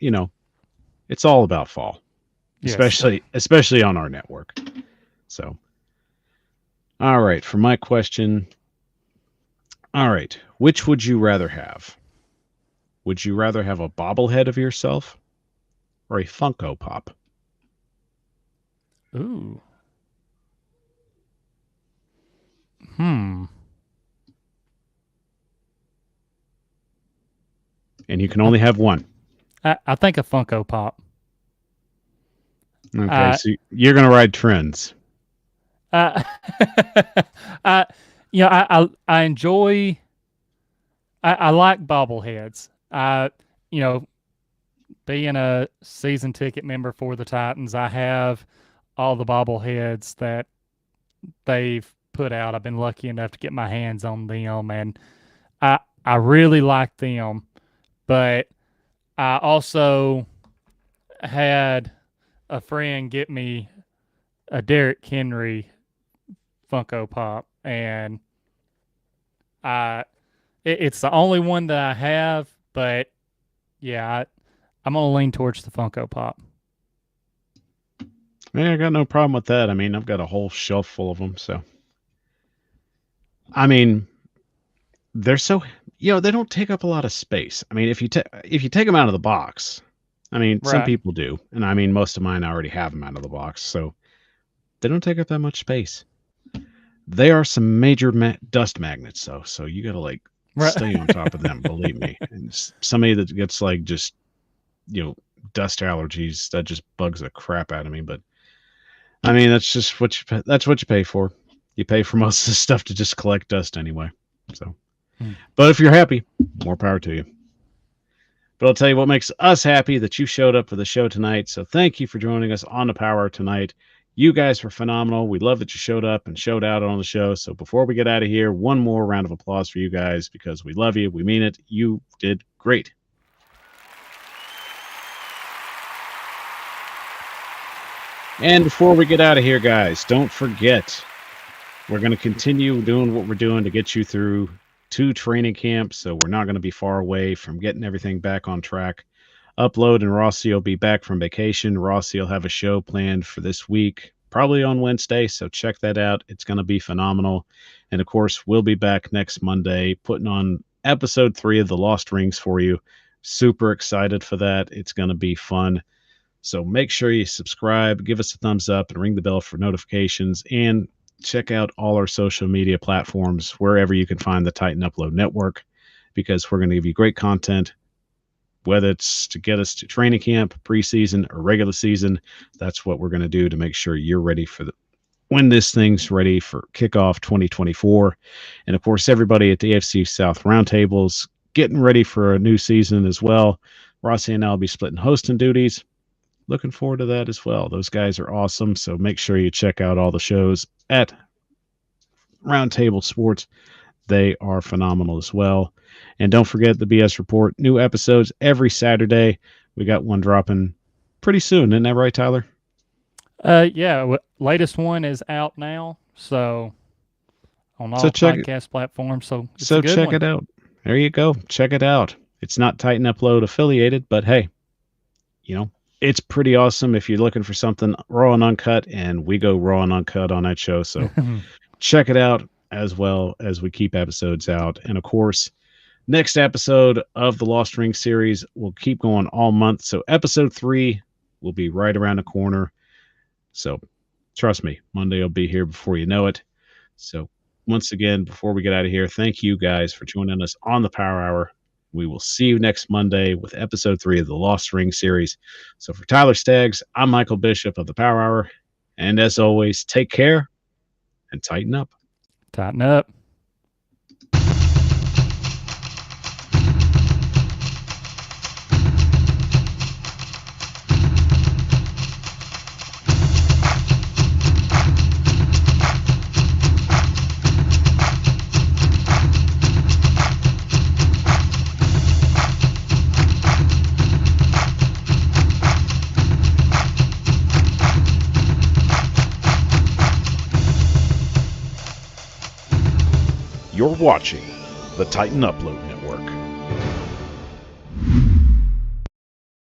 it's all about fall, yes. especially on our network. So, all right, for my question, all right, which would you rather have? Would you rather have a bobblehead of yourself or a Funko Pop? Ooh. And you can only have one. I think a Funko Pop. Okay, so you're going to ride trends. I enjoy. I like bobbleheads. Being a season ticket member for the Titans, I have all the bobbleheads that they've put out. I've been lucky enough to get my hands on them, and I really like them. But I also had a friend get me a Derrick Henry Funko Pop, and it's the only one that I have. But yeah, I'm gonna lean towards the Funko Pop. Yeah, I got no problem with that. I've got a whole shelf full of them. So, they're so they don't take up a lot of space. If you take them out of the box, some Right. people do, and most of mine already have them out of the box, so they don't take up that much space. They are some major dust magnets, though, so you got to Right. stay on top of them. Believe me, and somebody that gets just dust allergies, that just bugs the crap out of me. But that's just what you pay for. You pay for most of the stuff to just collect dust anyway. So, but if you're happy, more power to you. But I'll tell you what makes us happy, that you showed up for the show tonight. So thank you for joining us on the Power tonight. You guys were phenomenal. We love that you showed up and showed out on the show. So before we get out of here, one more round of applause for you guys, because we love you. We mean it. You did great. And before we get out of here, guys, don't forget, we're going to continue doing what we're doing to get you through to training camp, so we're not going to be far away from getting everything back on track. Upload and Rossi will be back from vacation. Rossi will have a show planned for this week, probably on Wednesday, so check that out. It's going to be phenomenal. And of course, we'll be back next Monday putting on episode 3 of The Lost Rings for you. Super excited for that. It's going to be fun. So make sure you subscribe, give us a thumbs up, and ring the bell for notifications. And check out all our social media platforms, wherever you can find the Titan Upload Network, because we're going to give you great content, whether it's to get us to training camp, preseason, or regular season. That's what we're going to do to make sure you're ready for when this thing's ready for kickoff 2024. And of course, everybody at the AFC South Roundtables getting ready for a new season as well. Rossi and I will be splitting hosting duties. Looking forward to that as well. Those guys are awesome. So make sure you check out all the shows at Roundtable Sports. They are phenomenal as well. And don't forget the BS Report. New episodes every Saturday. We got one dropping pretty soon. Isn't that right, Tyler? Yeah. Latest one is out now. So on all podcast platforms. So check it out. There you go. Check it out. It's not Titan Upload affiliated, but hey, it's pretty awesome if you're looking for something raw and uncut, and we go raw and uncut on that show. So check it out, as well as we keep episodes out. And of course, next episode of the Lost Ring series will keep going all month. So episode 3 will be right around the corner. So trust me, Monday will be here before you know it. So once again, before we get out of here, thank you guys for joining us on the Power Hour. We will see you next Monday with episode 3 of the Lost Ring series. So for Tyler Staggs, I'm Michael Bishop of the Power Hour. And as always, take care and tighten up. Tighten up. You're watching the Titan Upload